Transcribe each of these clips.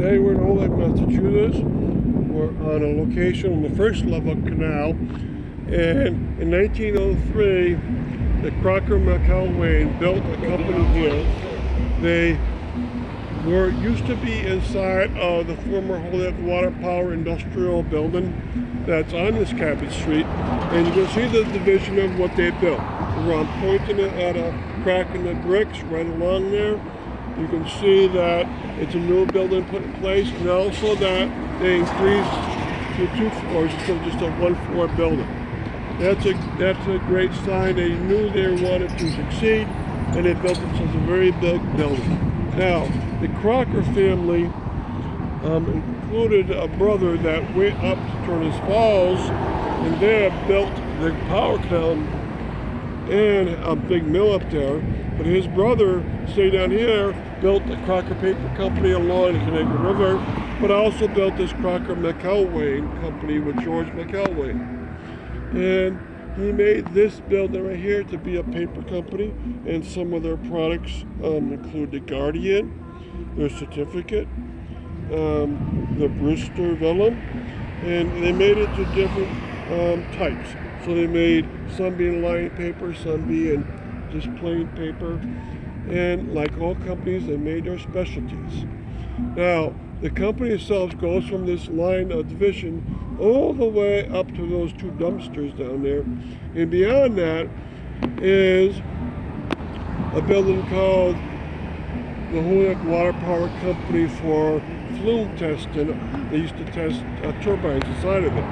Today we're in Holyoke, Massachusetts. We're on a location on the first level canal, and in 1903 the Crocker McElwain built a company here. They used to be inside of the former Holyoke Water Power Industrial Building that's on this Cabot Street, and you can see the division of what they built. I'm pointing it at a crack in the bricks right along there. You can see that it's a new building put in place, and also that they increased to 2 floors instead of just a 1-floor building. That's a great sign. They knew they wanted to succeed, and they built themselves a very big building. Now, the Crocker family included a brother that went up to Turner's Falls, and there built the power canal and a big mill up there. But his brother stayed down here, built the Crocker Paper Company along the Connecticut River, but also built this Crocker McElwain company with George McElwain. And he made this building right here to be a paper company, and some of their products include the Guardian, their certificate, the Brewster vellum, and they made it to different types. So they made some being lined paper, some being just plain paper, and like all companies, they made their specialties. Now, the company itself goes from this line of division all the way up to those 2 dumpsters down there, and beyond that is a building called the Holyoke Water Power Company for flume testing. They used to test turbines inside of it.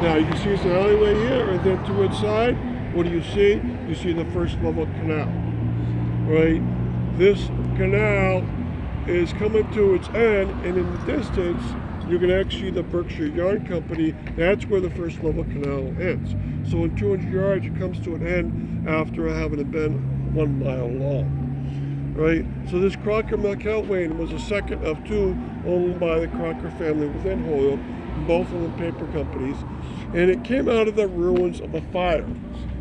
Now you can see it's an alleyway here, and then to its side, what do you see? You see the first level canal, right? This canal is coming to its end, and in the distance, you can actually see the Berkshire Yarn Company. That's where the first level canal ends. So in 200 yards, it comes to an end after having been 1 mile long. Right? So this Crocker McElwain was the second of 2 owned by the Crocker family within Holyoke, both of them paper companies, and it came out of the ruins of a fire.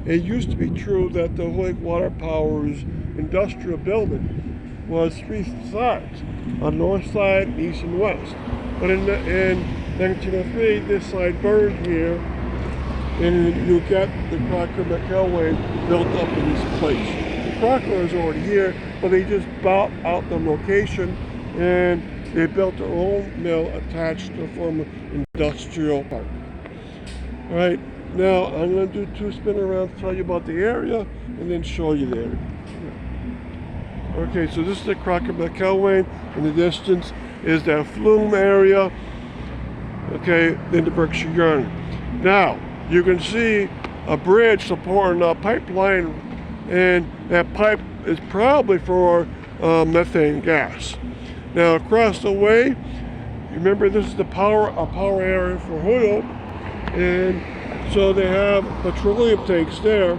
It used to be true that the Holyoke Water Power's industrial building was 3 sides, a north side, east, and west. But in 1903, this side burned here, and you get the Crocker McElwain built up in this place. The Crocker is already here, but they just bought out the location, and they built their own mill attached to a former industrial park. All right, now I'm going to do 2 spin arounds to tell you about the area, and then show you the area. Okay, so this is the Crocker McElwain. In the distance is that flume area. Okay, then the Berkshire Yarn. Now, you can see a bridge supporting a pipeline, and that pipe is probably for methane gas. Now, across the way, remember this is a power area for Holyoke, and so they have petroleum tanks there,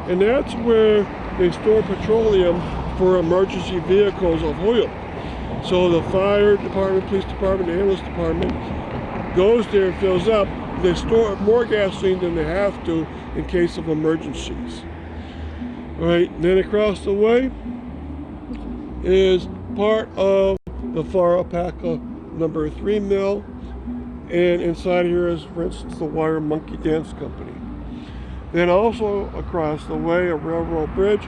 and that's where they store petroleum for emergency vehicles of Holyoke. So the fire department, police department, the ambulance department goes there and fills up. They store more gasoline than they have to in case of emergencies. All right, then across the way is part of the Alpaca number 3 mill, and inside here is, for instance, the Wire Monkey Dance Company. Then also across the way, a railroad bridge.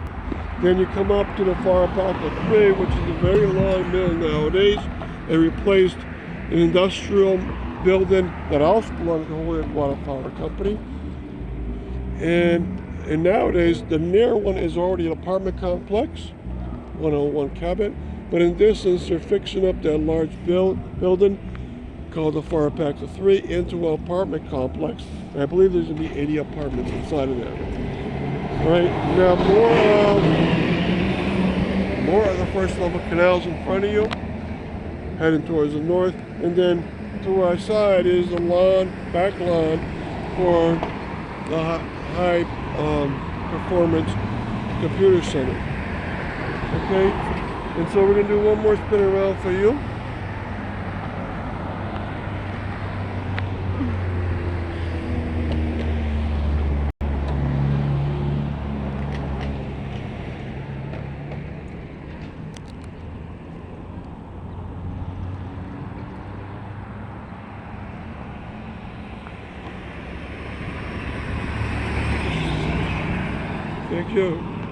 Then you come up to the Alpaca 3, which is a very long mill nowadays. They replaced an industrial building that also belonged to Holyoke Water Power Company. And nowadays, the near one is already an apartment complex, 101 Cabot. But in distance, they're fixing up that large building called the Alpaca 3 into an apartment complex. And I believe there's going to be 80 apartments inside of that. All right, now more of the first level canals in front of you, heading towards the north, and then to our side is the back lawn for the high performance computer center. Okay, and so we're going to do one more spin around for you. Thank you.